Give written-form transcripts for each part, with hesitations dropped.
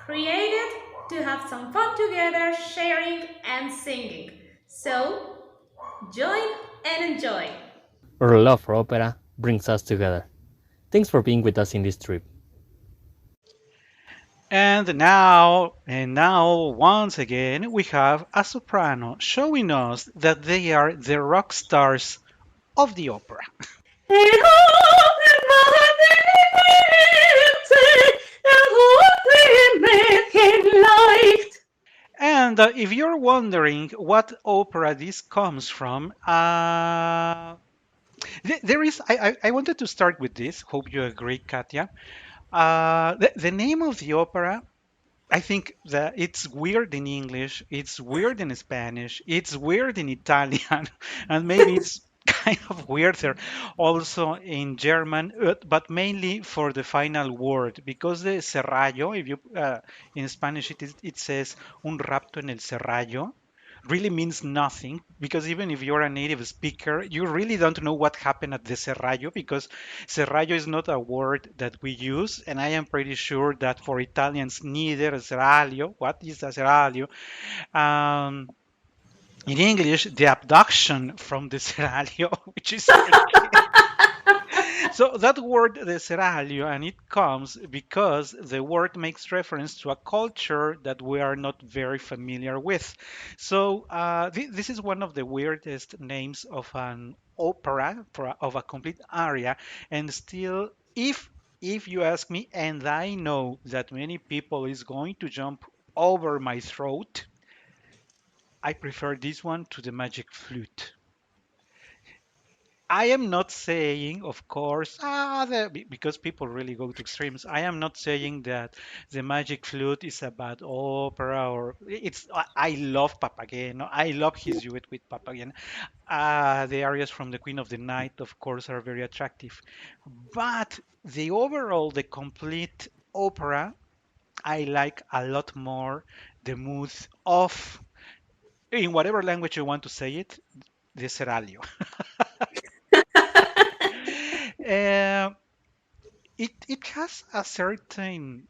created to have some fun together, sharing and singing. So, join and enjoy. Our love for opera brings us together. Thanks for being with us in this trip. And now, once again, we have a soprano showing us that they are the rock stars of the opera. And if you're wondering what opera this comes from, there is. I wanted to start with this. Hope you agree, Katya. The name of the opera, I think that it's weird in English, it's weird in Spanish, it's weird in Italian, and maybe it's kind of weirder also in German, but mainly for the final word, because the Serrallo, if you in Spanish it says un rapto en el Serrallo, really means nothing because even if you're a native speaker, you really don't know what happened at the Serrallo because Serrallo is not a word that we use, and I am pretty sure that for Italians, neither Seraglio. What is a Seraglio? Um, in English, the abduction from the Seraglio, which is so that word the Seraglio, and it comes because the word makes reference to a culture that we are not very familiar with. So this is one of the weirdest names of an opera, of a complete aria, and still, if you ask me, and I know that many people is going to jump over my throat, I prefer this one to the magic flute. I am not saying, of course, because people really go to extremes. I am not saying that the Magic Flute is a bad opera or it's. I love Papageno. I love his duet with Papageno. The arias from the Queen of the Night, of course, are very attractive. But the complete opera, I like a lot more the mood of, in whatever language you want to say it, the Seraglio. Uh, it has a certain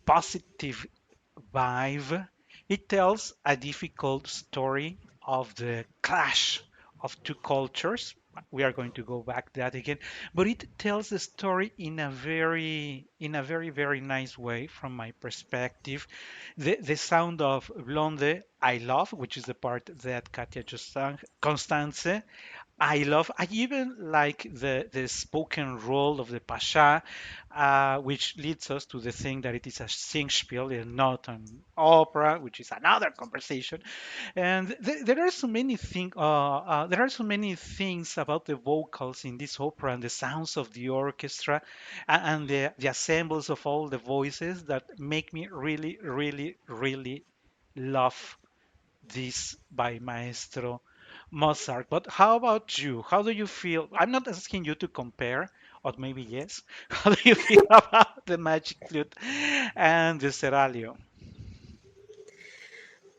positive vibe. It tells a difficult story of the clash of two cultures. We are going to go back that again, but it tells the story in a very nice way from my perspective. The sound of Blonde I love, which is the part that Katia just sang. Constance I even like the spoken role of the Pasha, which leads us to the thing that it is a singspiel and not an opera, which is another conversation. And there are so many things about the vocals in this opera and the sounds of the orchestra and the assembles of all the voices that make me really love this by Maestro Mozart. But how about you? How do you feel? I'm not asking you to compare, or maybe yes. How do you feel about the magic flute and the seraglio?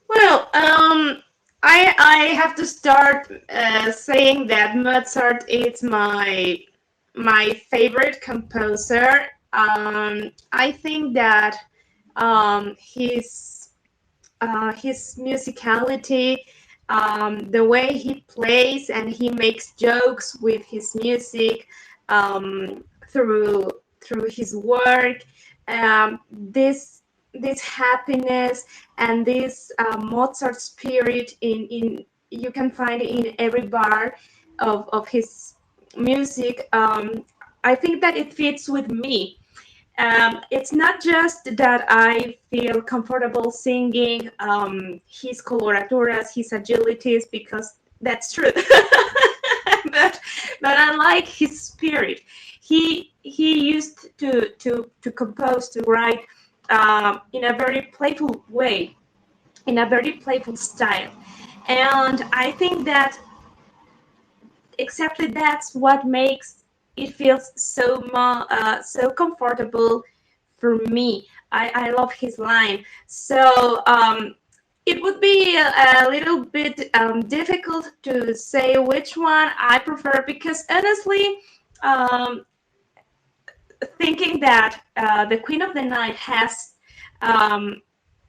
Well, I have to start saying that Mozart is my favorite composer. I think that his musicality, the way he plays and he makes jokes with his music through his work. This happiness and this Mozart spirit in you can find in every bar of his music. I think that it fits with me. It's not just that I feel comfortable singing his coloraturas, his agilities, because that's true. But I like his spirit. He used to compose, to write in a very playful way, in a very playful style, and I think that exactly that's what makes it feels so comfortable for me. I love his line. So it would be a little bit difficult to say which one I prefer because honestly, um, thinking that the Queen of the Night has um,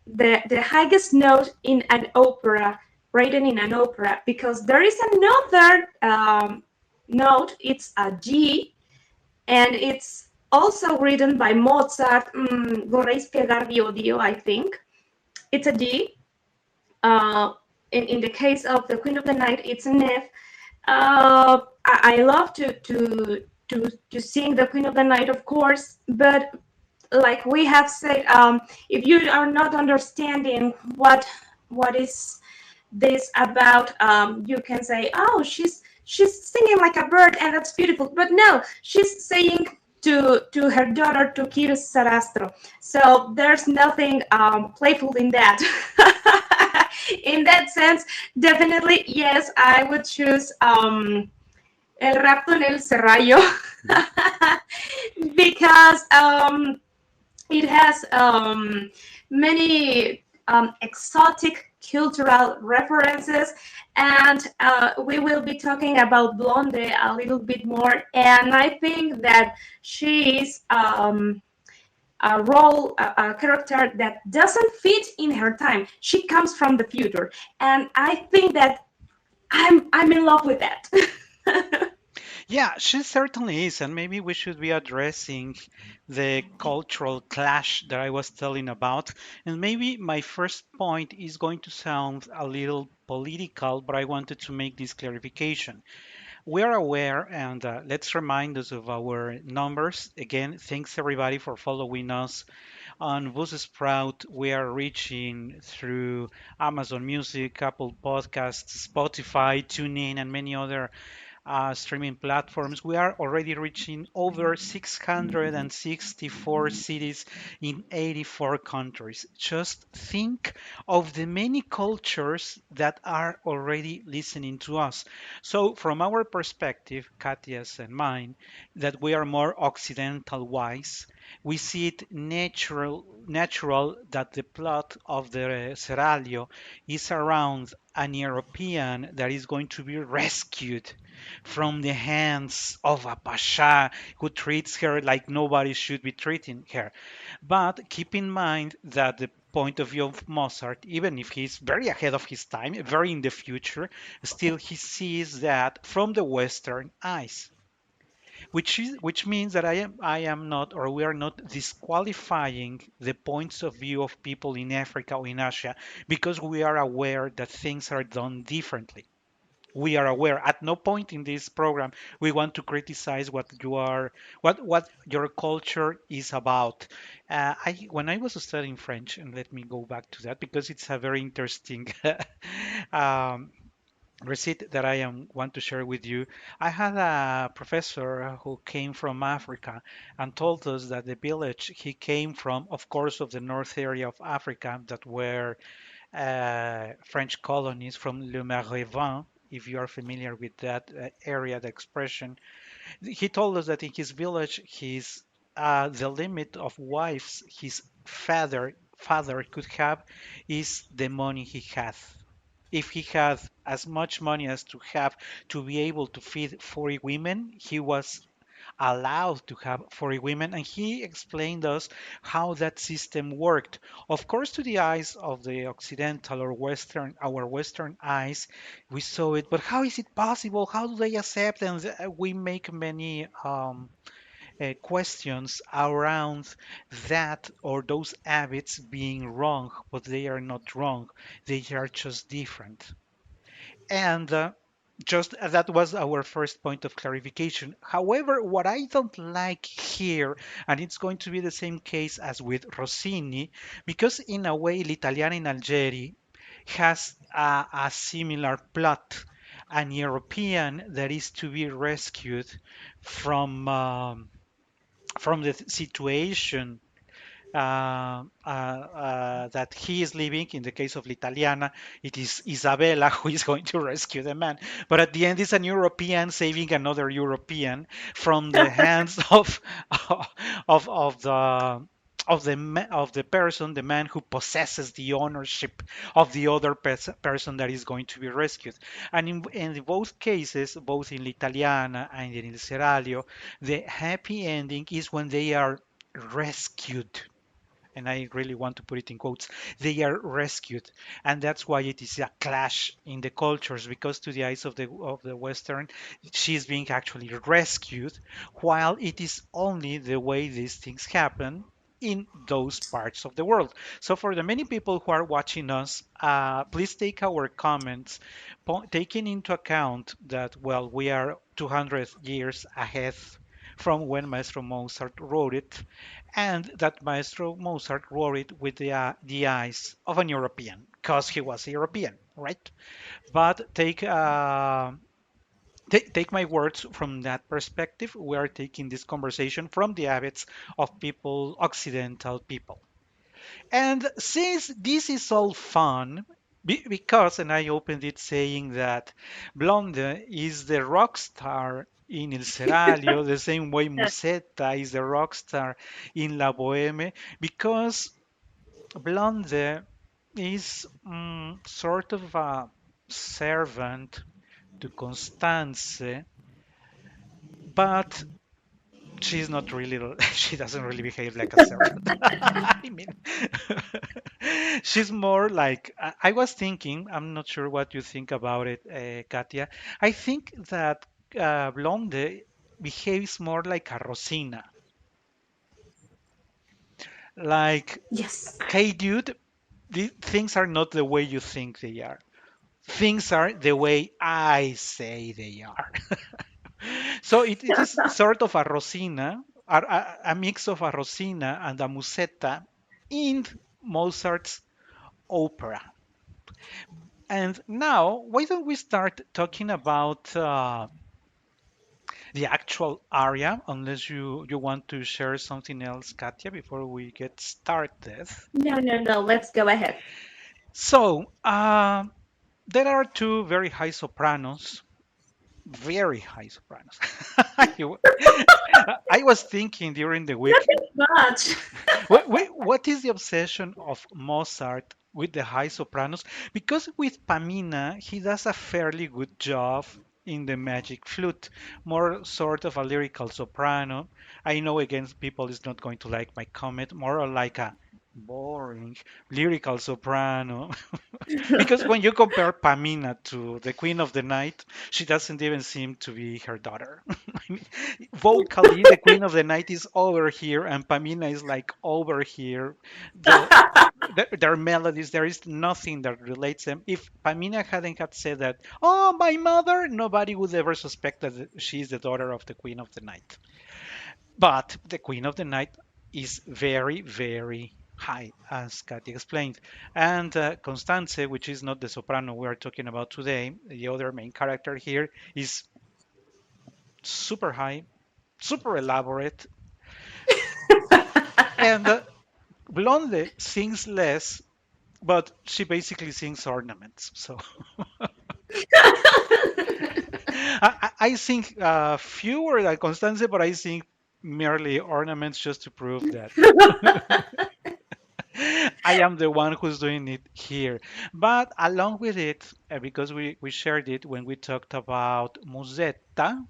the highest note in an opera, written in an opera, because there is another note. It's a G, and it's also written by Mozart. Vorrei spiegarvi odio, I think. It's a D. In the case of the Queen of the Night, it's an F. I love to sing the Queen of the Night, of course, but like we have said, if you are not understanding what is this about, you can say, oh, she's singing like a bird, and that's beautiful. But no, she's saying to her daughter, to Kir Sarastro. So there's nothing playful in that. In that sense, definitely yes, I would choose El Rapto en El Serrallo. Because it has many exotic cultural references, and we will be talking about Blonde a little bit more. And I think that she is a role, a character that doesn't fit in her time. She comes from the future, and I think that I'm in love with that. Yeah, she certainly is, and maybe we should be addressing the cultural clash that I was telling about. And maybe my first point is going to sound a little political, but I wanted to make this clarification. We are aware, and let's remind us of our numbers. Again, thanks everybody for following us on Buzzsprout. We are reaching through Amazon Music, Apple Podcasts, Spotify, TuneIn, and many other streaming platforms. We are already reaching over 664 cities in 84 countries. Just think of the many cultures that are already listening to us. So, from our perspective, Katya's and mine, that we are more Occidental wise, we see it natural that the plot of the Seraglio is around an European that is going to be rescued from the hands of a pasha who treats her like nobody should be treating her. But keep in mind that the point of view of Mozart, even if he's very ahead of his time, very in the future, still he sees that from the Western eyes. Which means that I am not, or we are not disqualifying the points of view of people in Africa or in Asia because we are aware that things are done differently. We are aware. At no point in this program we want to criticize what your culture is about. When I was studying French, and let me go back to that because it's a very interesting um, receipt that I am want to share with you. I had a professor who came from Africa and told us that the village he came from, of course, of the north area of Africa, that were French colonies from Le Marais. If you are familiar with that area, the expression, he told us that in his village, his the limit of wives his father could have is the money he has. If he had as much money as to have to be able to feed 40 women, he was allowed to have 40 women, and he explained us how that system worked. Of course, to the eyes of the occidental or western, our western eyes, we saw it, but how is it possible? How do they accept? And we make many questions around that or those habits being wrong, but they are not wrong. They are just different. And just that was our first point of clarification. However, what I don't like here, and it's going to be the same case as with Rossini, because in a way, L'Italiana in Algeri has a similar plot. An European that is to be rescued from the situation that he is living. In the case of L'Italiana, it is Isabella who is going to rescue the man. But at the end, it's an European saving another European from the hands of the of the person, the man who possesses the ownership of the other person that is going to be rescued. And in both cases, both in L'Italiana and in Il Seraglio, the happy ending is when they are rescued. and I really want to put it in quotes, they are rescued, and that's why it is a clash in the cultures, because to the eyes of the Western, she's being actually rescued, while it is only the way these things happen in those parts of the world. So for the many people who are watching us, please take our comments, taking into account that, well, we are 200 years ahead from when Maestro Mozart wrote it, and that Maestro Mozart wrote it with the eyes of an European, because he was a European, right? But take my words from that perspective. We are taking this conversation from the habits of people, Occidental people. And since this is all fun, because, and I opened it saying that Blonde is the rock star in Il Seraglio, the same way Musetta is the rock star in La Boheme, because Blonde is sort of a servant to Constance, but she's not really, she doesn't really behave like a servant. I mean, she's more like, I was thinking, I'm not sure what you think about it, Katia. I think that Blonde behaves more like a Rosina. Like, Yes. hey, dude, things are not the way you think they are. Things are the way I say they are. So it is sort of a Rosina, a mix of a Rosina and a Musetta in Mozart's opera. And now, why don't we start talking about the actual aria, unless you want to share something else, Katia, before we get started. No, no, no. Let's go ahead. So, there are two very high sopranos. You- I was thinking during the Not week, that much. what is the obsession of Mozart with the high sopranos? Because with Pamina, he does a fairly good job in the magic flute, more sort of a lyrical soprano. I know again people is not going to like my comment, more like a boring lyrical soprano. Because when you compare Pamina to the Queen of the Night, she doesn't even seem to be her daughter. I mean, vocally, the Queen of the Night is over here, and Pamina is like over here. Their melodies, there is nothing that relates them. If Pamina hadn't had said that, oh, my mother, nobody would ever suspect that she's the daughter of the Queen of the Night. But the Queen of the Night is very, very high, as Katy explained. And Constance, which is not the soprano we are talking about today, the other main character here, is super high, super elaborate, and Blonde sings less, but she basically sings ornaments. So I sing fewer than Constance, but I sing merely ornaments just to prove that I am the one who's doing it here. But along with it, because we shared it when we talked about Musetta,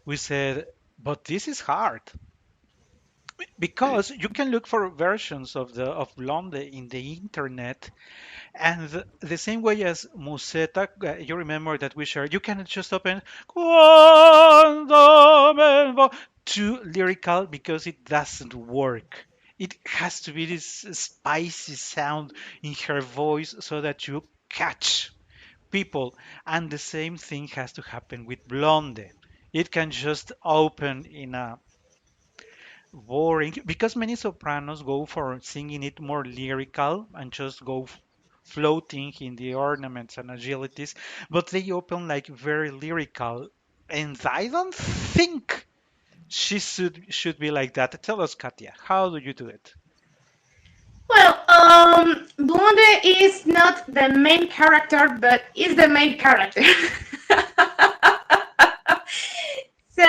we said, but this is hard because you can look for versions of Blonde in the internet, and the same way as Musetta, you remember that we shared, you cannot just open "Quando me vo-" too lyrical because it doesn't work. It has to be this spicy sound in her voice so that you catch people. And the same thing has to happen with Blonde. It can just open in a boring because many sopranos go for singing it more lyrical and just go floating in the ornaments and agilities, but they open like very lyrical, and I don't think she should be like that. Tell us, Katia, how do you do it? Well, Blonde is not the main character, but is the main character. So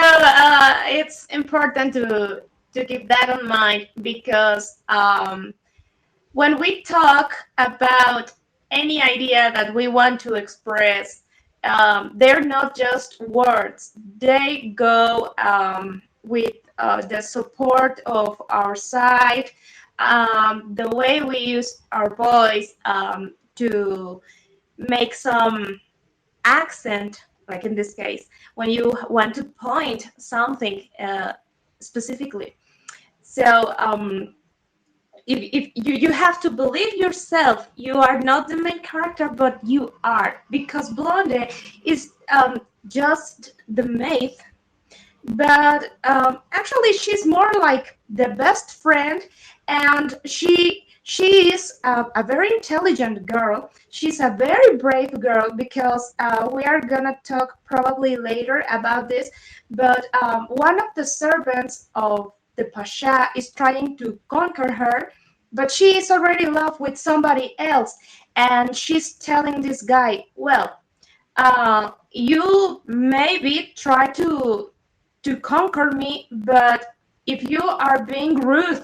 it's important to keep that in mind because when we talk about any idea that we want to express, they're not just words. They go with the support of our side, the way we use our voice to make some accent, like in this case, when you want to point something specifically. So if you have to believe yourself, you are not the main character, but you are, because Blonde is just the maid, but actually she's more like the best friend, and she is a very intelligent girl. She's a very brave girl, because we are gonna talk probably later about this, but one of the servants of the pasha is trying to conquer her, but she is already in love with somebody else, and she's telling this guy, well, you maybe try to conquer me, but if you are being rude,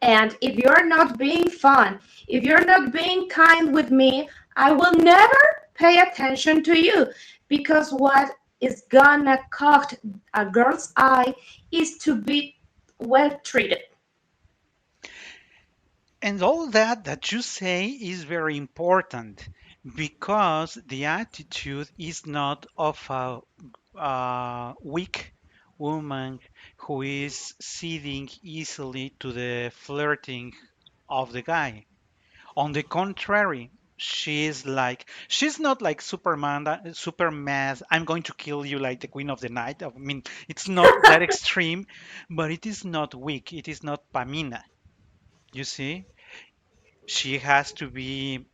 and if you're not being fun, if you're not being kind with me, I will never pay attention to you, because what is gonna catch a girl's eye is to be well treated. And all that you say is very important because the attitude is not of a weak woman who is ceding easily to the flirting of the guy. On the contrary, she's not like Superman. I'm going to kill you like the Queen of the Night. I mean, it's not that extreme, but it is not weak. It is not Pamina. You see, she has to be.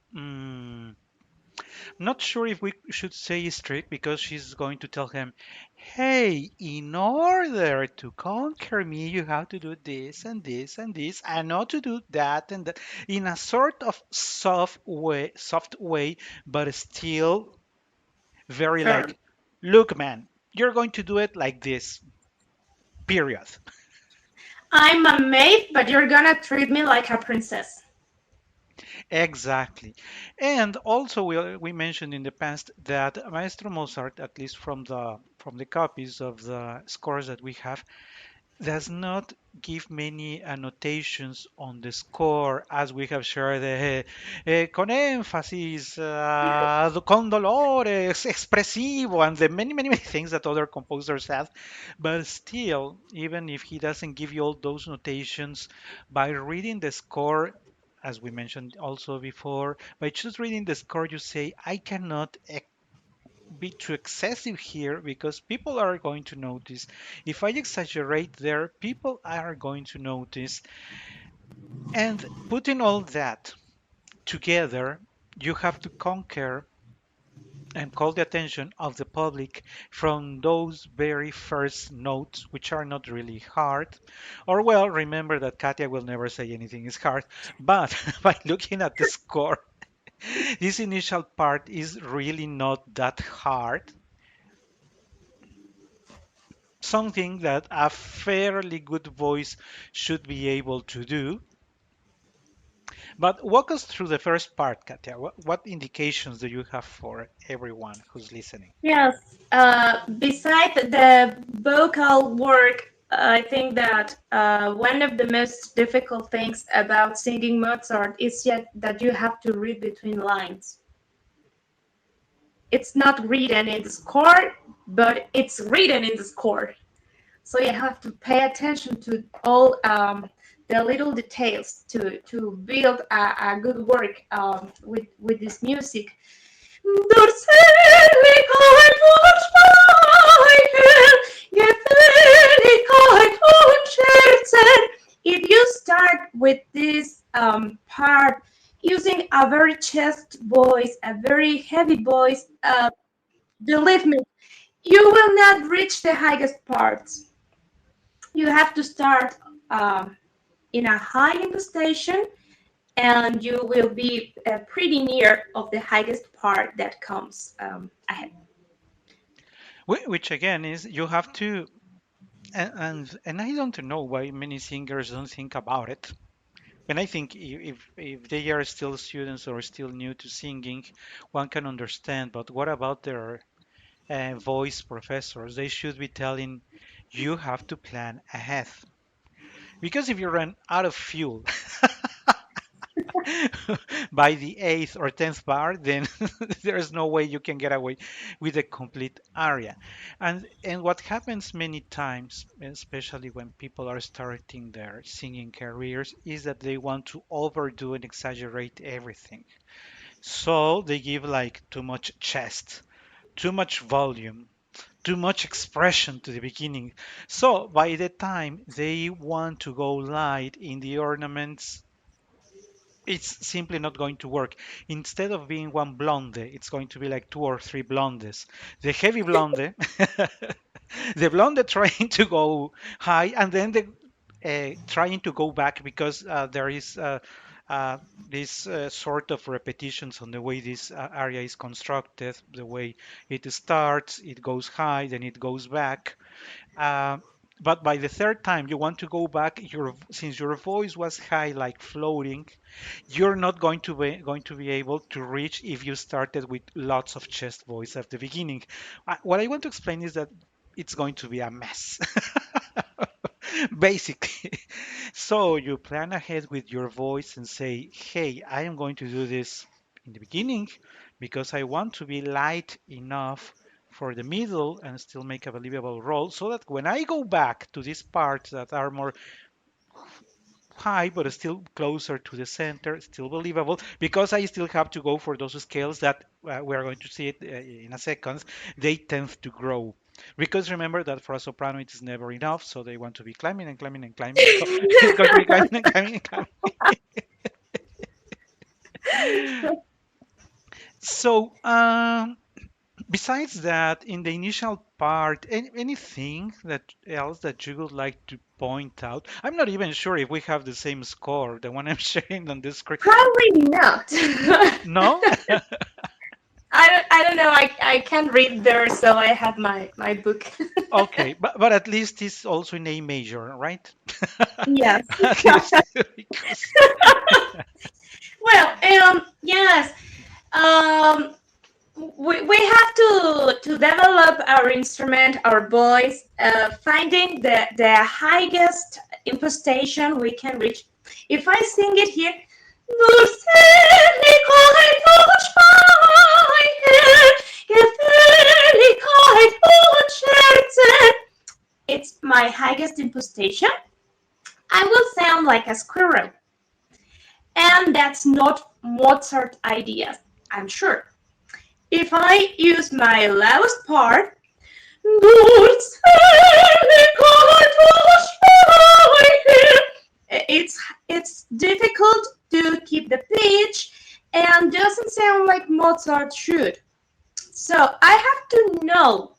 Not sure if we should say strict because she's going to tell him, hey, in order to conquer me, you have to do this and this and this, and not to do that and that in a sort of soft way, but still very Firm. like, look, man, you're going to do it like this, period. I'm a maid, but you're gonna treat me like a princess. Exactly. And also we mentioned in the past that Maestro Mozart, at least from the copies of the scores that we have, does not give many annotations on the score as we have shared con énfasis, con dolores, expresivo, and the many things that other composers have. But still, even if he doesn't give you all those notations, by reading the score, as we mentioned also before, by just reading the score, you say, I cannot be too excessive here because people are going to notice. If I exaggerate there, people are going to notice. And putting all that together, you have to conquer and call the attention of the public from those very first notes, which are not really hard. Or, well, remember that Katia will never say anything is hard, but by looking at the score, this initial part is really not that hard. Something that a fairly good voice should be able to do. But walk us through the first part, Katia. What indications do you have for everyone who's listening? Yes. Beside the vocal work, I think that one of the most difficult things about singing Mozart is yet that you have to read between lines. It's not written in the score, but it's written in the score. So you have to pay attention to all the little details to build a good work with this music. Durch Zärtlichkeit und Schmeicheln, Gefälligkeit und Scherzen. If you start with this part using a very chest voice, a very heavy voice, believe me, you will not reach the highest parts. You have to start in a high impostation, and you will be pretty near of the highest part that comes ahead. Which again is you have to, and I don't know why many singers don't think about it. And I think if they are still students or still new to singing, one can understand. But what about their voice professors? They should be telling you have to plan ahead. Because if you run out of fuel by the eighth or tenth bar, then there's no way you can get away with a complete aria. And what happens many times, especially when people are starting their singing careers, is that they want to overdo and exaggerate everything. So they give like too much chest, too much volume, too much expression to the beginning. So by the time they want to go light in the ornaments, it's simply not going to work. Instead of being one blonde, it's going to be like two or three blondes. The heavy blonde, the blonde trying to go high, and then the trying to go back because there is uh, this sort of repetitions on the way this area is constructed, the way it starts, it goes high, then it goes back. Uh, but by the third time you want to go back, since your voice was high, like floating, you're not going to be able to reach if you started with lots of chest voice at the beginning. What I want to explain is that it's going to be a mess, basically. So you plan ahead with your voice and say, "Hey, I am going to do this in the beginning because I want to be light enough." For the middle and still make a believable role so that when I go back to these parts that are more high, but still closer to the center, still believable, because I still have to go for those scales that we are going to see it in a second. They tend to grow. Because remember that for a soprano it is never enough, so they want to be climbing and climbing and climbing. So it's going to be climbing and climbing and climbing. So besides that, in the initial part, anything that else that you would like to point out? I'm not even sure if we have the same score, the one I'm sharing on this screen. Probably not. No? I don't know. I can't read there, so I have my book. Okay, but at least it's also in A major, right? Yes. At least because Well, yes. Um, we have to develop our instrument, our voice, finding the highest impostation we can reach. If I sing it here, Durch Zärtlichkeit, durch Schmeicheln, Gefälligkeit und Scherzen. It's my highest impostation. I will sound like a squirrel, and that's not Mozart ideas, I'm sure. If I use my lowest part, it's it's difficult to keep the pitch and doesn't sound like Mozart should. So I have to know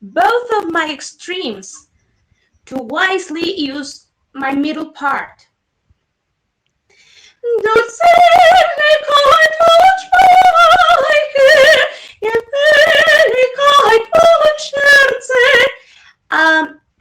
both of my extremes to wisely use my middle part.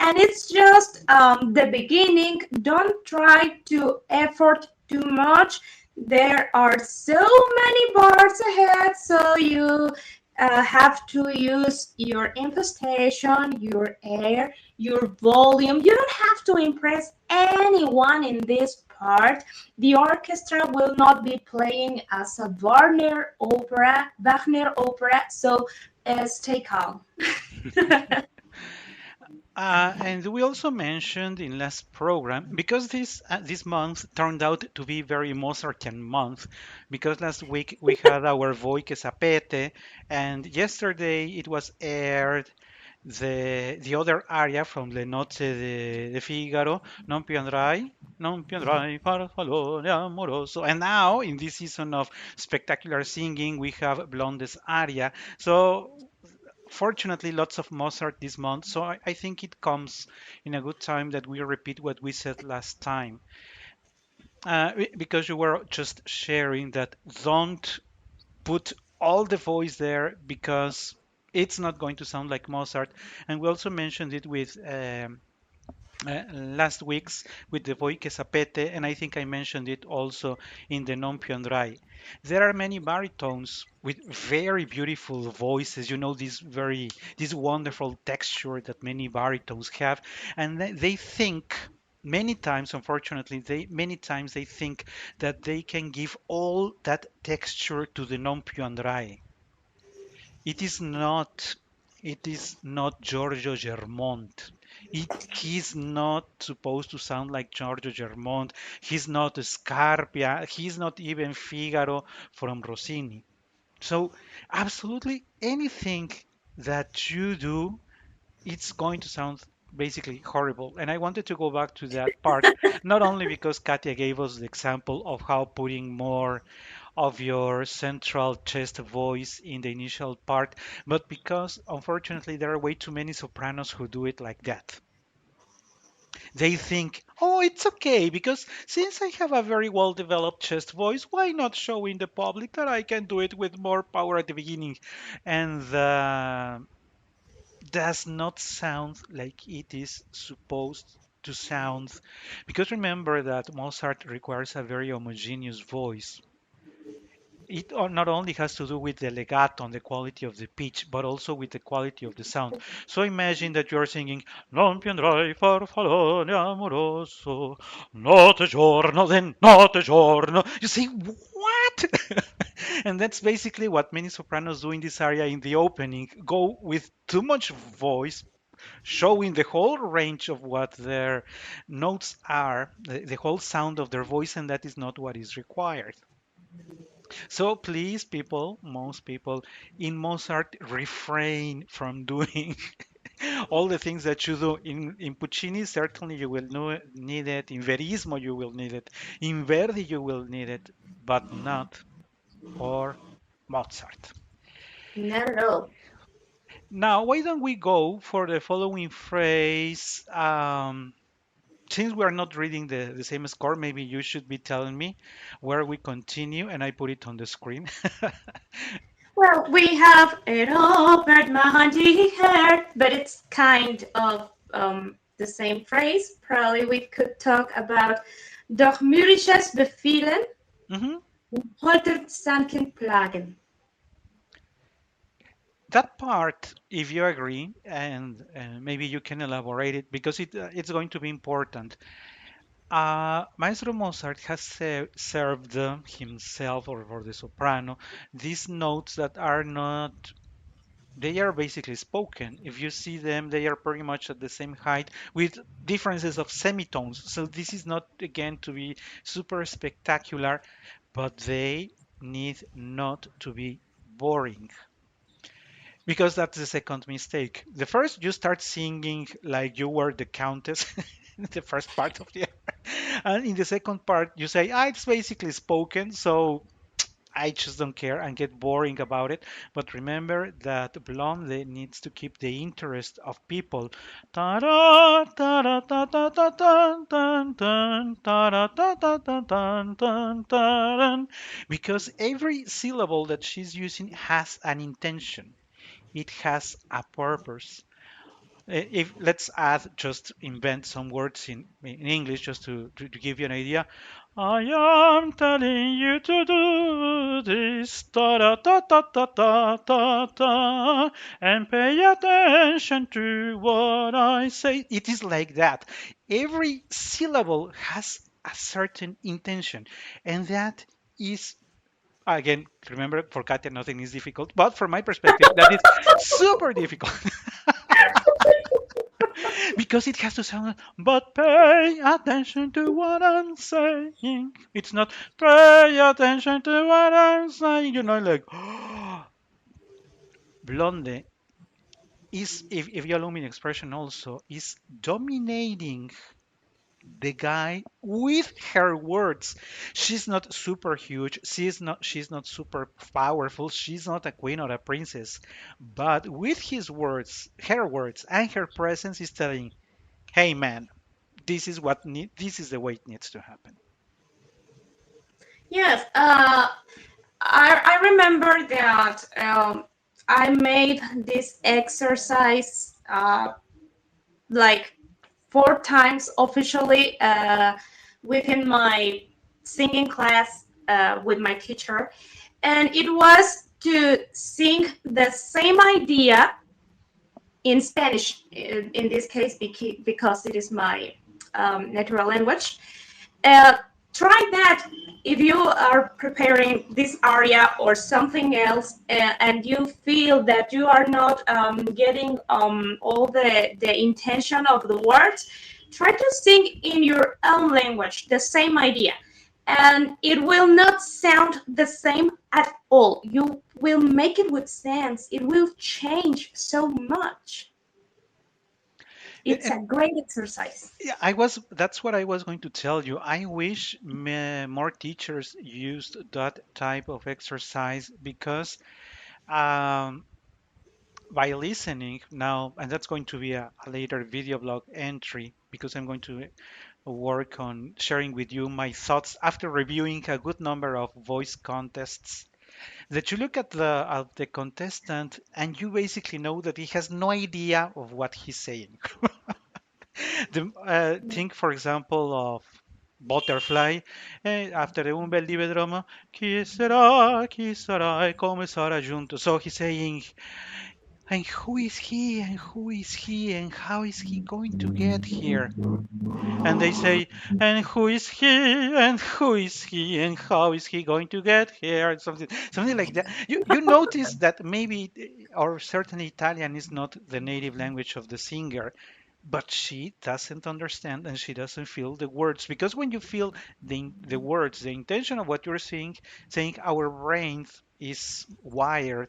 And it's just the beginning. Don't try to effort too much. There are so many bars ahead, so you have to use your impostation, your air, your volume. You don't have to impress anyone in this part. The orchestra will not be playing as a Wagner opera, so stay calm. and we also mentioned in last program because this month turned out to be very Mozartian month because last week we had our Voi que sapete and yesterday it was aired the other aria from Le Nozze de Figaro, non più andrai farfallone amoroso. And now in this season of spectacular singing we have Blonde's aria. So fortunately, lots of Mozart this month, so I think it comes in a good time that we repeat what we said last time. Because you were just sharing that don't put all the voice there because it's not going to sound like Mozart. And we also mentioned it with last week's with the Voi que sapete, and I think I mentioned it also in the Non più andrai. There are many baritones with very beautiful voices, this wonderful texture that many baritones have, and they think. Many times, unfortunately, they think that they can give all that texture to the non più andrai. It is not. It is not Giorgio Germont. He's not supposed to sound like Giorgio Germont. He's not Scarpia. He's not even Figaro from Rossini. So, absolutely anything that you do, it's going to sound basically horrible. And I wanted to go back to that part, not only because Katia gave us the example of how putting more of your central chest voice in the initial part, but because unfortunately there are way too many sopranos who do it like that. They think, oh, it's okay because since I have a very well developed chest voice, why not show in the public that I can do it with more power at the beginning? And does not sound like it is supposed to sound. Because remember that Mozart requires a very homogeneous voice. It not only has to do with the legato and the quality of the pitch, but also with the quality of the sound. So imagine that you're singing Non più andrai farfallone amoroso, notte giorno, then notte giorno. You say, what? And that's basically what many sopranos do in this area in the opening. Go with too much voice, showing the whole range of what their notes are, the whole sound of their voice, and that is not what is required. So please, people, most people in Mozart refrain from doing all the things that you do. In Puccini, certainly you will need it. In Verismo, you will need it. In Verdi, you will need it, but not for Mozart. Not at all. Now, why don't we go for the following phrase? Since we are not reading the same score, maybe you should be telling me where we continue, and I put it on the screen. Well, we have it offered my hair, but it's kind of the same phrase. Probably we could talk about Doch myrisches Befielen, Mhm. Holterzanken plagen. That part, if you agree, and maybe you can elaborate it because it's going to be important. Maestro Mozart has served himself or for the soprano these notes that are not. They are basically spoken. If you see them, they are pretty much at the same height with differences of semitones. So this is not again to be super spectacular, but they need not to be boring. Because that's the second mistake. The first, you start singing like you were the countess, the first part of the and in the second part, you say, it's basically spoken, so I just don't care and get boring about it. But remember that Blonde needs to keep the interest of people. Ta-da, ta-da, ta-da, ta-da, dun, dun, ta-da, ta-da, ta-da, dun, dun, dun. Because every syllable that she's using has an intention. It has a purpose. If let's add just invent some words in English just to give you an idea. I am telling you to do this da da da da da da da da and pay attention to what I say. It is like that. Every syllable has a certain intention, and that is again, remember, for Katia, nothing is difficult, but from my perspective, that is super difficult because it has to sound, but pay attention to what I'm saying. It's not pay attention to what I'm saying, like, Blonde is, if you allow me an expression also, is dominating the guy with her words. She's not super huge. She's not super powerful. She's not a queen or a princess. But with his words, her words, and her presence is telling, hey man, this is the way it needs to happen. Yes, I remember that I made this exercise like 4 times officially within my singing class with my teacher, and it was to sing the same idea in Spanish. In this case, because it is my natural language. Uh, Try that if you are preparing this aria or something else, and you feel that you are not getting all the intention of the words. Try to sing in your own language the same idea, and it will not sound the same at all. You will make it with sense. It will change so much. It's And a great exercise. yeah, that's what I was going to tell you. I wish more teachers used that type of exercise because um, by listening now, and that's going to be a later video blog entry because I'm going to work on sharing with you my thoughts after reviewing a good number of voice contests. That you look at the contestant and you basically know that he has no idea of what he's saying. Think, for example, of Butterfly, after un bel libedromo, chi sarà, e come sarà giunto. So he's saying, and who is he, and who is he, and how is he going to get here? And they say, and who is he, and who is he, and how is he going to get here? Something like that. You notice that maybe, or certainly Italian is not the native language of the singer, but she doesn't understand and she doesn't feel the words because when you feel the words, the intention of what you're saying, our brain is wired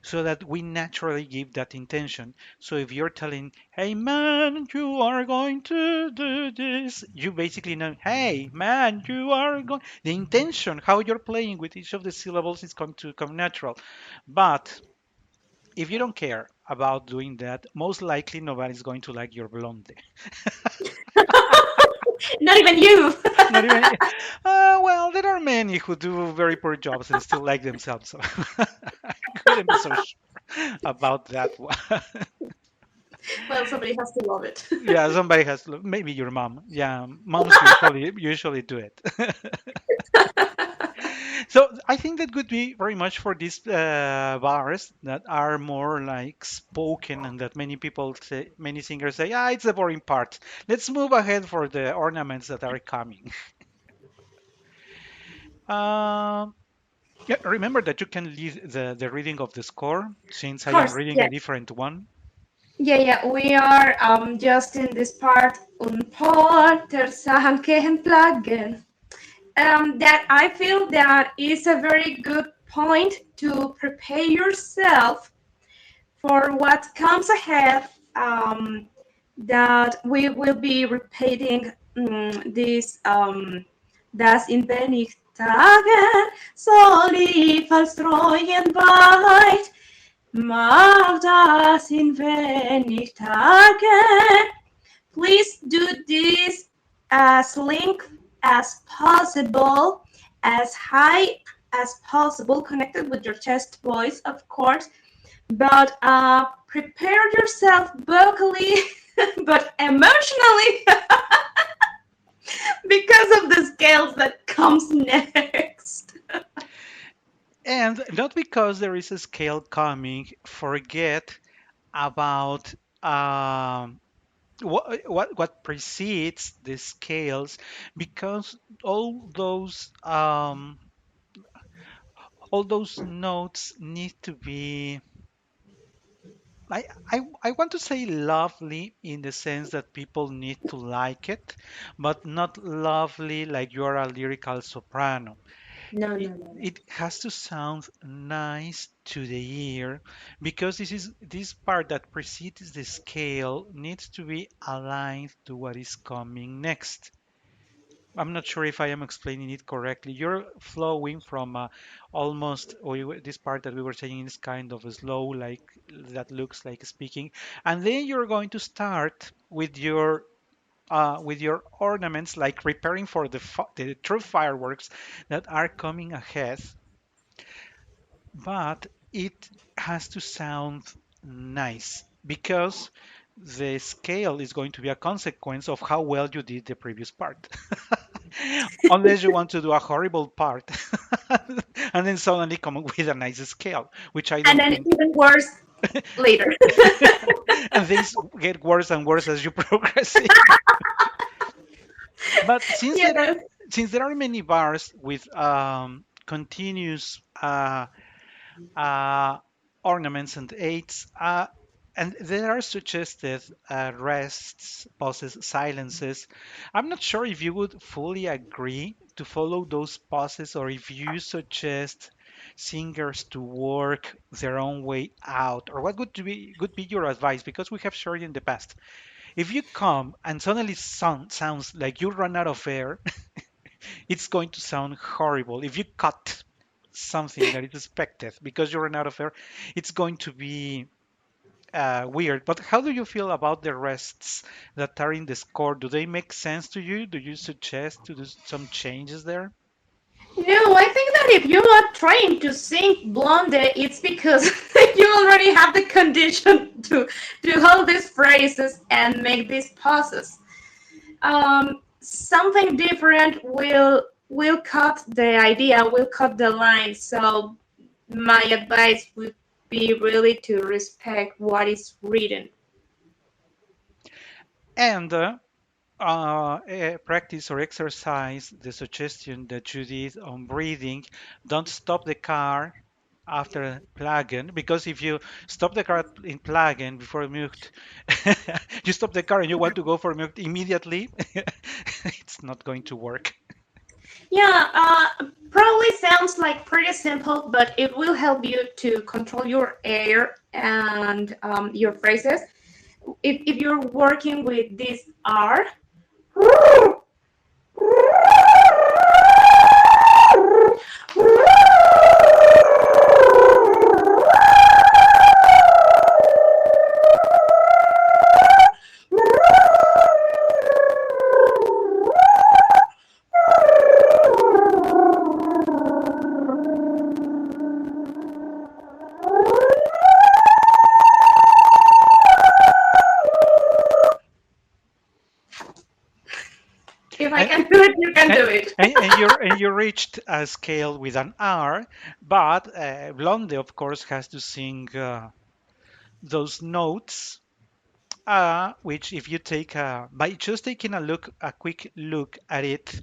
so that we naturally give that intention. So if you're telling, hey man, you are going to do this, you basically know, hey man, you are going, the intention, how you're playing with each of the syllables is going to come natural. But if you don't care about doing that, most likely nobody's going to like your blonde. Not even you. Not even. Well, there are many who do very poor jobs and still like themselves. So I couldn't be so sure about that one. Well, somebody has to love it. Yeah, somebody has. Maybe your mom. Yeah, moms usually do it. So I think that could be very much for these bars that are more like spoken and that many people say, many singers say, ah, it's the boring part. Let's move ahead for the ornaments that are coming. Um, yeah, remember that you can leave the reading of the score since Of I am course, reading a yes. different one. Yeah. We are just in this part on Porter Sahanken plugin. That I feel that is a very good point to prepare yourself for what comes ahead. That we will be repeating this das in wenig Tagen soll ich als treuen weit, mach das in wenig Tagen. Please do this as link as possible, as high as possible, connected with your chest voice, of course, but prepare yourself vocally, but emotionally, because of the scales that comes next. And not because there is a scale coming, forget about what precedes the scales, because all those notes need to be I want to say lovely in the sense that people need to like it, but not lovely like you're a lyrical soprano. No, It, no, no, no. it has to sound nice to the ear because this part that precedes the scale needs to be aligned to what is coming next. I'm not sure if I am explaining it correctly. You're flowing from almost this part that we were saying is kind of a slow, like that looks like speaking, and then you're going to start with your ornaments, like preparing for the true fireworks that are coming ahead. But it has to sound nice because the scale is going to be a consequence of how well you did the previous part. Unless you want to do a horrible part and then suddenly come up with a nice scale, which I And don't then think. even worse later. And things get worse and worse as you progress. But Yes. since there are many bars with continuous uh, ornaments and aids, and there are suggested rests, pauses, silences. I'm not sure if you would fully agree to follow those pauses or if you suggest singers to work their own way out, or what would be your advice? Because we have shared in the past, if you come and suddenly sounds like you run out of air, it's going to sound horrible. If you cut something that is expected because you run out of air, it's going to be weird. But how do you feel about the rests that are in the score? Do they make sense to you? Do you suggest to do some changes there? No, I think that if you are trying to sing Blonde, it's because you already have the condition to hold these phrases and make these pauses. Something different will cut the idea, will cut the line. So my advice would be really to respect what is written. And practice or exercise the suggestion that you did on breathing. Don't stop the car after plug-in, because if you stop the car in plug-in before mute, you stop the car and you want to go for mute immediately, it's not going to work. Yeah, probably sounds like pretty simple, but it will help you to control your air and your phrases. If you're working with this R, if I And, can do it, you can and, do it. and you reached a scale with an R, but Blonde, of course, has to sing those notes, which if you take by just taking a quick look at it,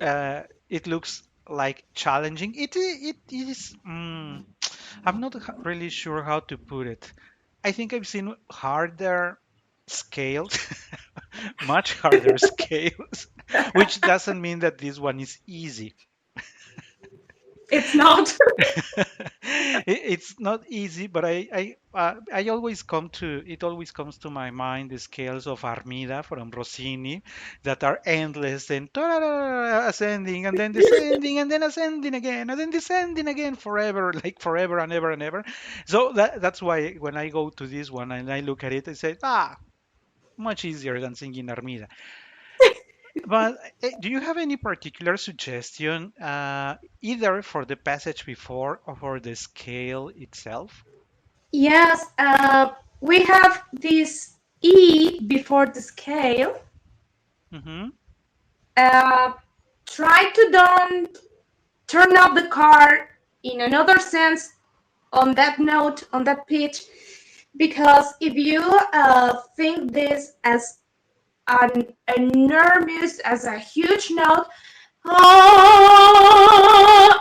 it looks like challenging. It is. I'm not really sure how to put it. I think I've seen harder scales, much harder scales, which doesn't mean that this one is easy. It's not. It's not easy, but I always come to it always comes to my mind the scales of Armida from Rossini that are endless and ascending and then descending and then ascending again and then descending again forever, like forever and ever and ever. So that's why when I go to this one and I look at it, I say, much easier than singing Armida. But do you have any particular suggestion, either for the passage before or for the scale itself? Yes, we have this E before the scale. Hmm. Uh, Try to don't turn up the car in another sense on that note, on that pitch, because if you think this as an enormous, as a huge note,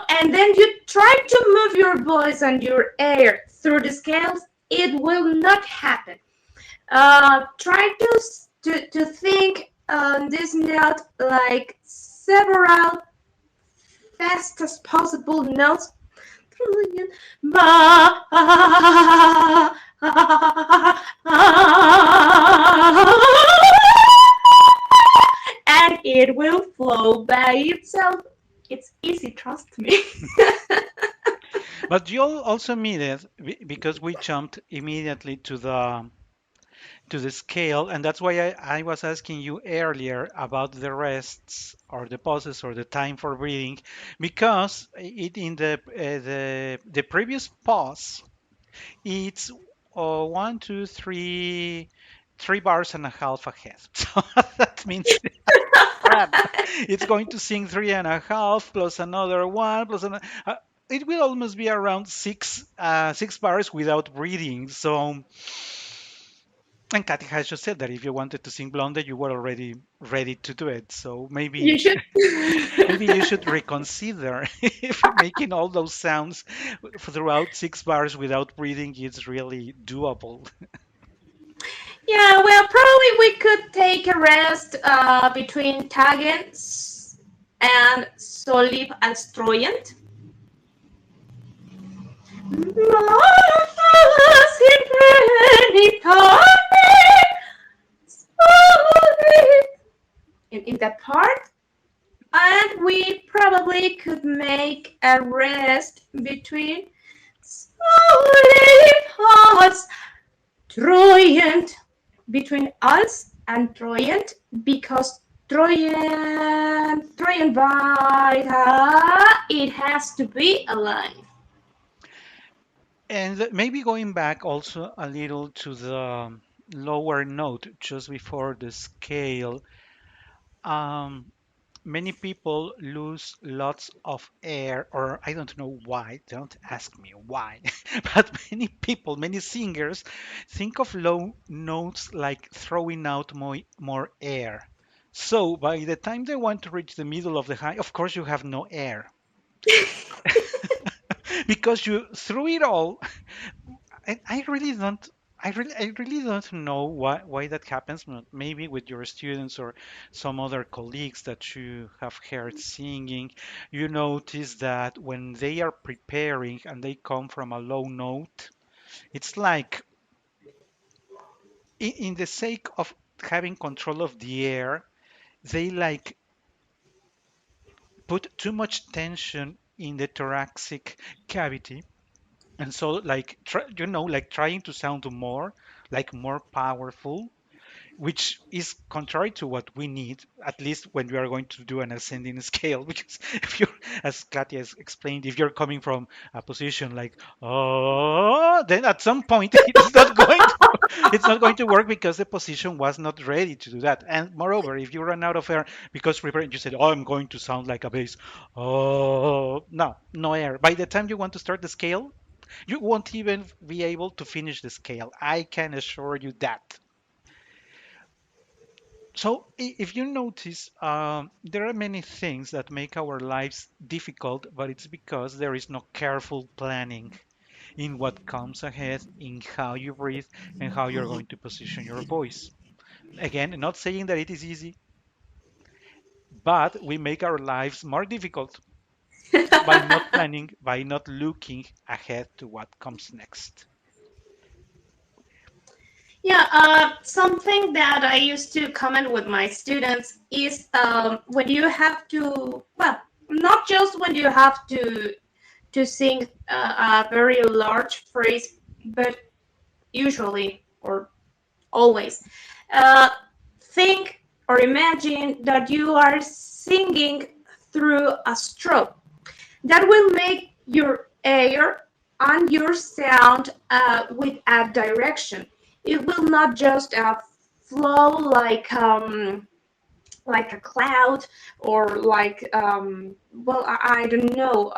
and then you try to move your voice and your air through the scales, it will not happen. Try to think on this note like several fast as possible notes. And it will flow by itself. It's easy, trust me. But you also mean it because we jumped immediately to the scale, and that's why I was asking you earlier about the rests or the pauses or the time for breathing, because it in the previous pause it's 1, 2, 3 bars and a half ahead. So that means crap. It's going to sing three and a half plus another one plus another. It will almost be around six bars without breathing. So And Kathy has just said that if you wanted to sing Blonde, you were already ready to do it. So You maybe should. maybe you should reconsider if making all those sounds throughout 6 bars without breathing is really doable. Yeah, well, probably we could take a rest between Tagens and Solib Astroyant. In that part, and we probably could make a rest between Solib Hearts Troyant, between us and Troyant, because Trojan Vita, it has to be alive. And maybe going back also a little to the lower note just before the scale, um, many people lose lots of air, or I don't know why, don't ask me why, but many people, many singers think of low notes like throwing out more air. So by the time they want to reach the middle of the high, of course you have no air because you threw it all. And I really don't know why that happens. Maybe with your students or some other colleagues that you have heard singing, you notice that when they are preparing and they come from a low note, it's like in the sake of having control of the air, they like put too much tension in the thoracic cavity. And so, like, like trying to sound more, like more powerful, which is contrary to what we need, at least when we are going to do an ascending scale. Because if you're, as Katia has explained, if you're coming from a position like oh, then at some point it's not going to work because the position was not ready to do that. And moreover, if you run out of air because preparing, you said, "Oh, I'm going to sound like a bass." Oh, no air. By the time you want to start the scale, you won't even be able to finish the scale. I can assure you that. So, if you notice, there are many things that make our lives difficult, but it's because there is no careful planning in what comes ahead, in how you breathe, and how you're going to position your voice. Again, not saying that it is easy, but we make our lives more difficult by not planning, by not looking ahead to what comes next. Yeah, something that I used to comment with my students is when you have to, well, not just when you have to sing a very large phrase, but usually or always uh, think or imagine that you are singing through a stroke. That will make your air and your sound with a direction. It will not just flow like a cloud or like well I don't know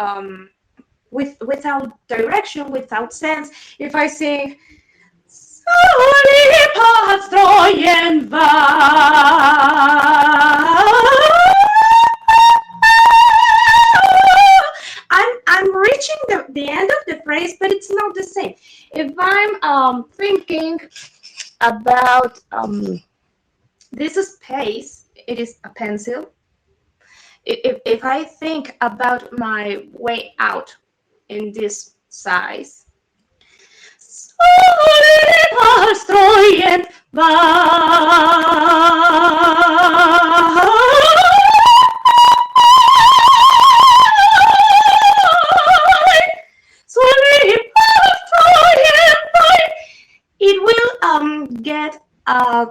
without direction, without sense. If I sing Sorry, Pastrojen I'm reaching the end of the phrase, but it's not the same. If I'm thinking about this space, it is a pencil. If I think about my way out in this size, Streuen it will get a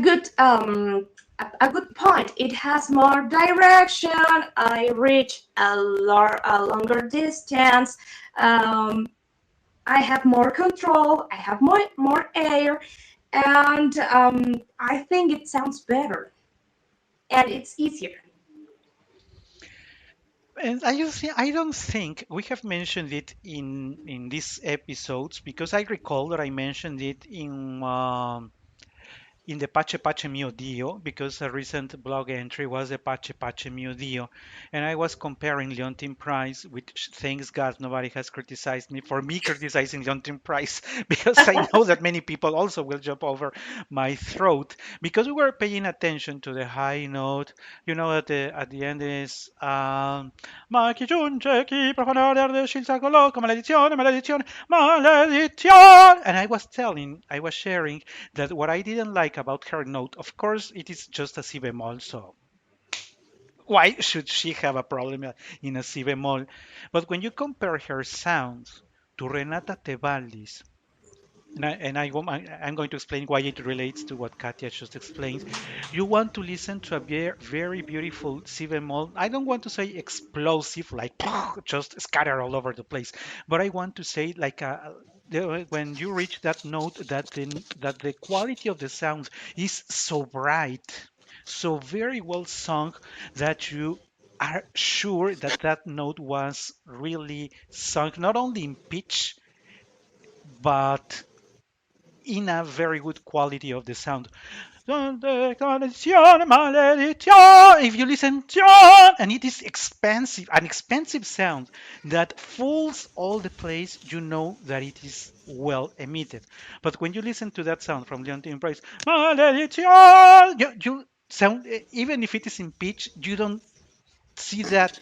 good a good point. It has more direction. I reach a longer distance. Um, I have more control. I have more air, and I think it sounds better and it's easier. And I don't think we have mentioned it in these episodes because I recall that I mentioned it in the Pache Pache Mio Dio, because a recent blog entry was the Pache Pache Mio Dio, and I was comparing Leontyne Price, which thanks God nobody has criticized me for me criticizing Leontyne Price, because I know that many people also will jump over my throat, because we were paying attention to the high note. You know, at the end is ma chi giunge, chi profanare arde scelta colloca, maledizione, maledizione, maledizione. And I was sharing that what I didn't like about her note, of course, it is just a si bemol, so why should she have a problem in a si bemol? But when you compare her sounds to Renata Tebaldi's, I'm going to explain why it relates to what Katia just explained. You want to listen to a very, very beautiful si bemol. I don't want to say explosive, like just scatter all over the place, but I want to say like when you reach that note, that the quality of the sound is so bright, so very well sung, that you are sure that that note was really sung not only in pitch but in a very good quality of the sound. If you listen, and it is expensive, an expensive sound that fools all the place, you know that it is well emitted. But when you listen to that sound from Leontyne Price, you sound, even if it is in pitch, you don't see that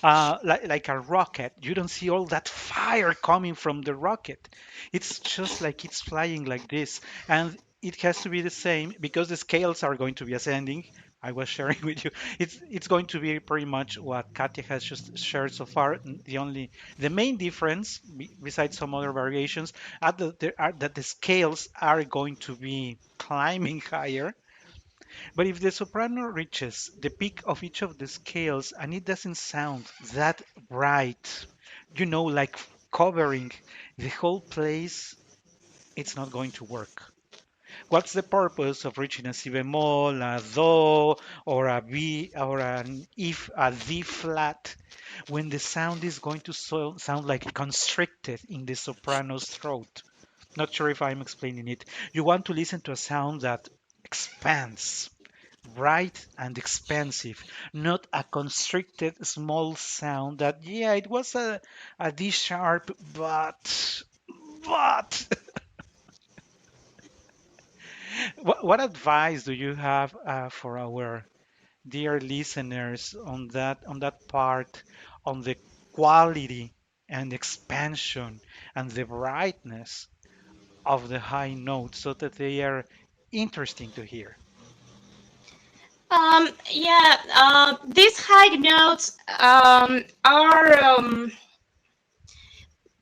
like a rocket. You don't see all that fire coming from the rocket. It's just like it's flying like this. And it has to be the same because the scales are going to be ascending. I was sharing with you. It's going to be pretty much what Katia has just shared so far. The main difference, besides some other variations, are that the scales are going to be climbing higher, but if the soprano reaches the peak of each of the scales and it doesn't sound that bright, like covering the whole place, it's not going to work. What's the purpose of reaching a si bemol, a do, or a b, or an if, a d flat, when the sound is going to sound like constricted in the soprano's throat? Not sure if I'm explaining it. You want to listen to a sound that expands, bright and expansive, not a constricted small sound that, yeah, it was a D sharp, but what advice do you have for our dear listeners on that part, on the quality and expansion and the brightness of the high notes so that they are interesting to hear? These high notes are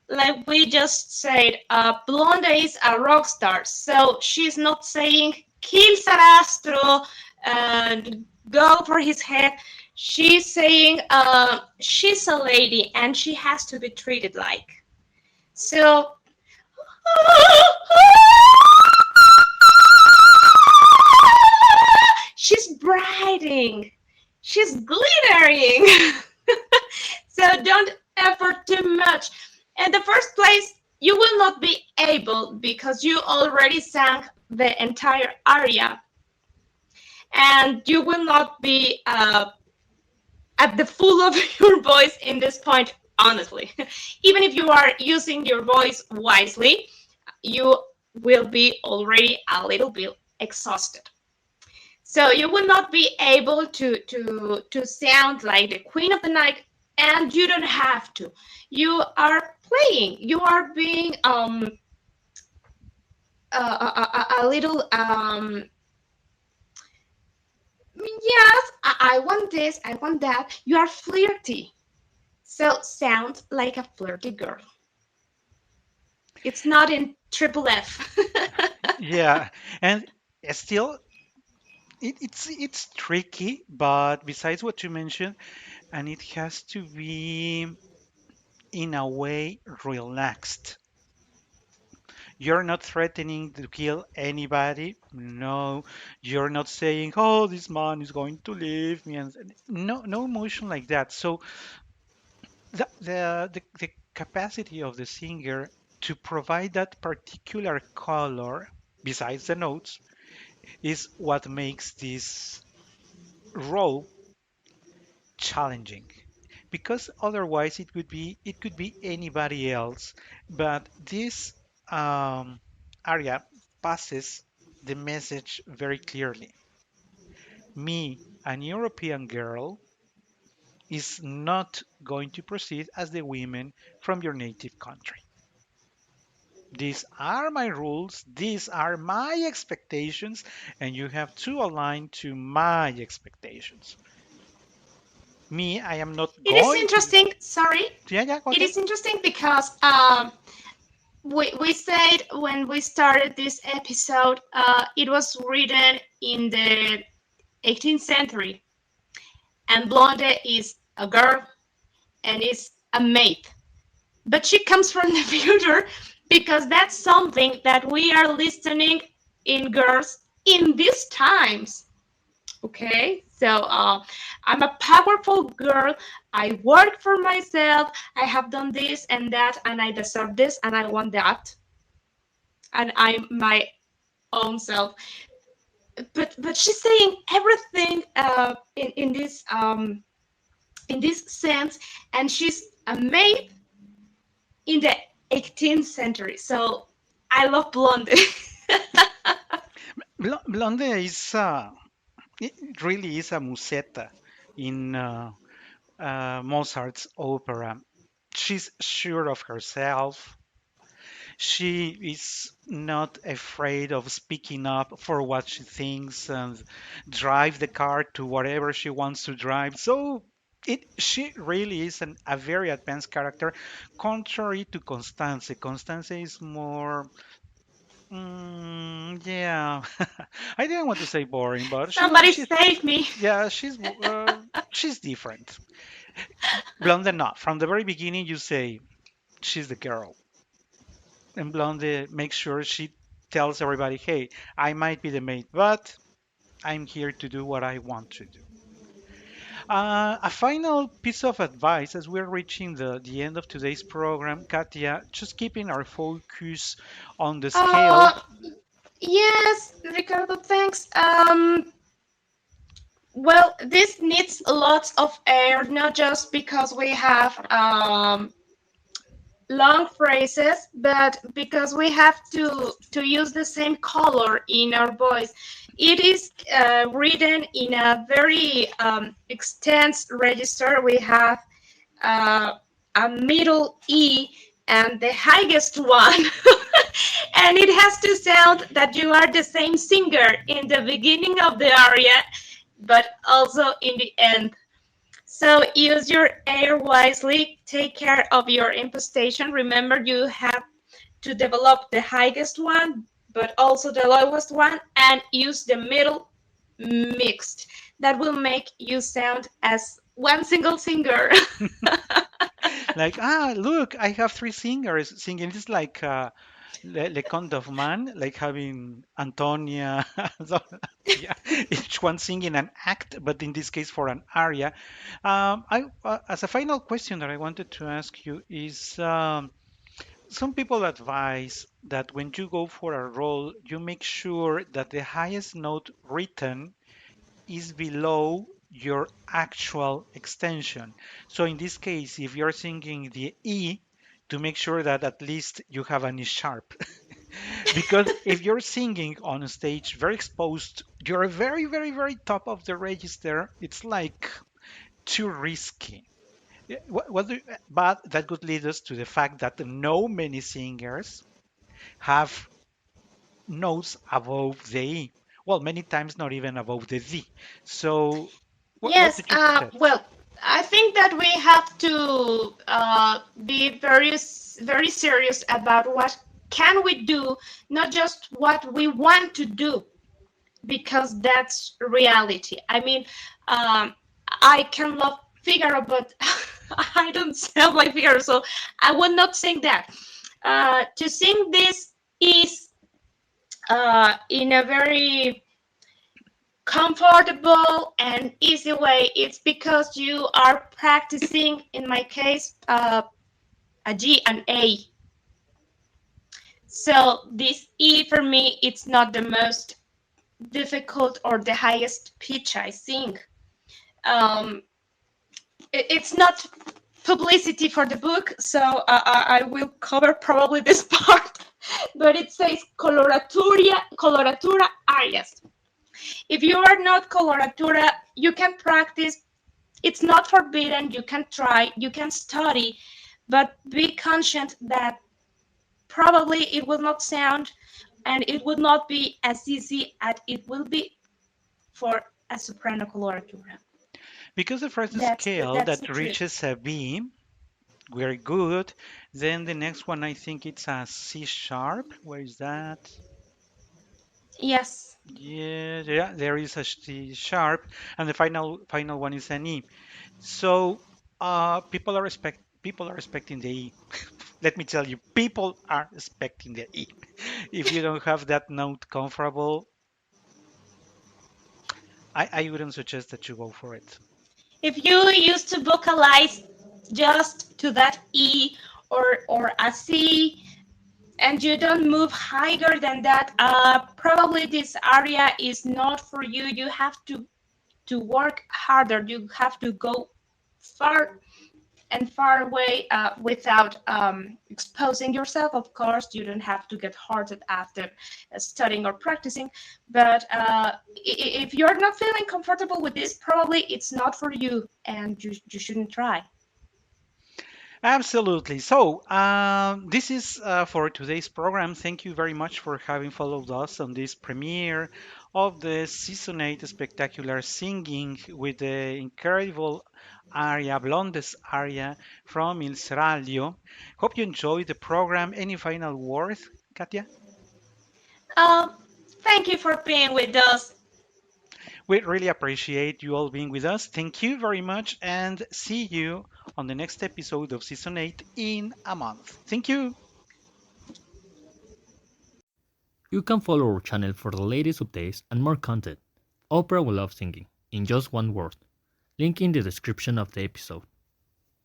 like we just said. Blonda is a rock star, so she's not saying kill Sarastro and go for his head. She's saying she's a lady and she has to be treated like. So she's brightening, she's glittering. So don't effort too much. In the first place, you will not be able because you already sang the entire aria, and you will not be at the full of your voice in this point, honestly. Even if you are using your voice wisely, you will be already a little bit exhausted. So you will not be able to sound like the queen of the night, and you don't have to. You are playing. You are being a little yes. I want this. I want that. You are flirty. So sound like a flirty girl. It's not in triple F. Yeah, and still it's tricky, but besides what you mentioned, and it has to be in a way relaxed. You're not threatening to kill anybody. No, you're not saying, "Oh, this man is going to leave me," and no emotion like that. So the capacity of the singer to provide that particular color, besides the notes, is what makes this role challenging, because otherwise it could be anybody else, but this um, aria passes the message very clearly. Me, an European girl, is not going to proceed as the women from your native country. These are my rules, these are my expectations, and you have to align to my expectations. Me, I am not It is going to. interesting. Sorry, Yeah, yeah, go it ahead. is interesting because we said when we started this episode, it was written in the 18th century, and Blonde is a girl and is a maid. But she comes from the future because that's something that we are listening in girls in these times. Okay, so I'm a powerful girl. I work for myself. I have done this and that, and I deserve this, and I want that, and I'm my own self. But she's saying everything in this sense, and she's a maid in the 18th century. So I love Blonde. Blonde is it really is a musetta in Mozart's opera. She's sure of herself. She is not afraid of speaking up for what she thinks and drive the car to whatever she wants to drive. So she really is a very advanced character, contrary to Constance. Constance is more. Yeah, I didn't want to say boring, but Somebody save me. yeah, she's different. Blonde, not from the very beginning. You say she's the girl, and Blonde makes sure she tells everybody, "Hey, I might be the maid, but I'm here to do what I want to do." A final piece of advice as we're reaching the end of today's program, Katia, just keeping our focus on the scale. Uh, yes, Ricardo, thanks. Well, this needs lots of air, not just because we have long phrases, but because we have to use the same color in our voice. It is written in a very extensive register. We have uh, a middle E and the highest one. And it has to sound that you are the same singer in the beginning of the aria, but also in the end. So use your air wisely, take care of your impostation. Remember, you have to develop the highest one, but also the lowest one, and use the middle mixed. That will make you sound as one single singer. Like, look, I have three singers singing. It's like Le Conte of Man, like having Antonia, so, yeah, each one singing an act, but in this case for an aria. As a final question that I wanted to ask you is, some people advise that when you go for a role, you make sure that the highest note written is below your actual extension. So in this case, if you're singing the E, to make sure that at least you have an E sharp. Because if you're singing on a stage very exposed, you're very, very, very top of the register. It's like too risky. Yeah, but that could lead us to the fact that no many singers have notes above the E. Well, many times not even above the D. So, what Yes, would you suggest? well, I think that we have to be very serious about what can we do, not just what we want to do, because that's reality. I mean, I can love Figaro, but I don't sound like Figaro, so I will not sing that. To sing this E in a very comfortable and easy way. It's because you are practicing, in my case, a G and A. So this E for me, it's not the most difficult or the highest pitch I sing. Um, it's not publicity for the book, so I will cover probably this part. But it says coloratura arias. If you are not coloratura, you can practice. It's not forbidden. You can try. You can study, but be conscious that probably it will not sound, and it will not be as easy as it will be for a soprano coloratura. Because the first That's scale that's the that trick. reaches a B, very good. Then the next one, I think it's a C sharp. Where is that? Yes. Yeah, yeah, there is a C sharp, and the final one is an E. So, people are expecting the E. Let me tell you, people are expecting the E. If you don't have that note comfortable, I wouldn't suggest that you go for it. If you used to vocalize just to that E or a C, and you don't move higher than that, probably this area is not for you. You have to work harder. You have to go far and far away without exposing yourself. Of course, you don't have to get hurt after studying or practicing. But if you're not feeling comfortable with this, probably it's not for you, and you shouldn't try. Absolutely. So, this is for today's program. Thank you very much for having followed us on this premiere of the Season 8 Spectacular Singing with the incredible aria, Blondes aria from Il Seraglio. Hope you enjoyed the program. Any final words, Katia? Um, Thank you for being with us. We really appreciate you all being with us. Thank you very much and see you on the next episode of Season 8 in a month. Thank you. You can follow our channel for the latest updates and more content. Opera We Love Singing, in just one word. Link in the description of the episode.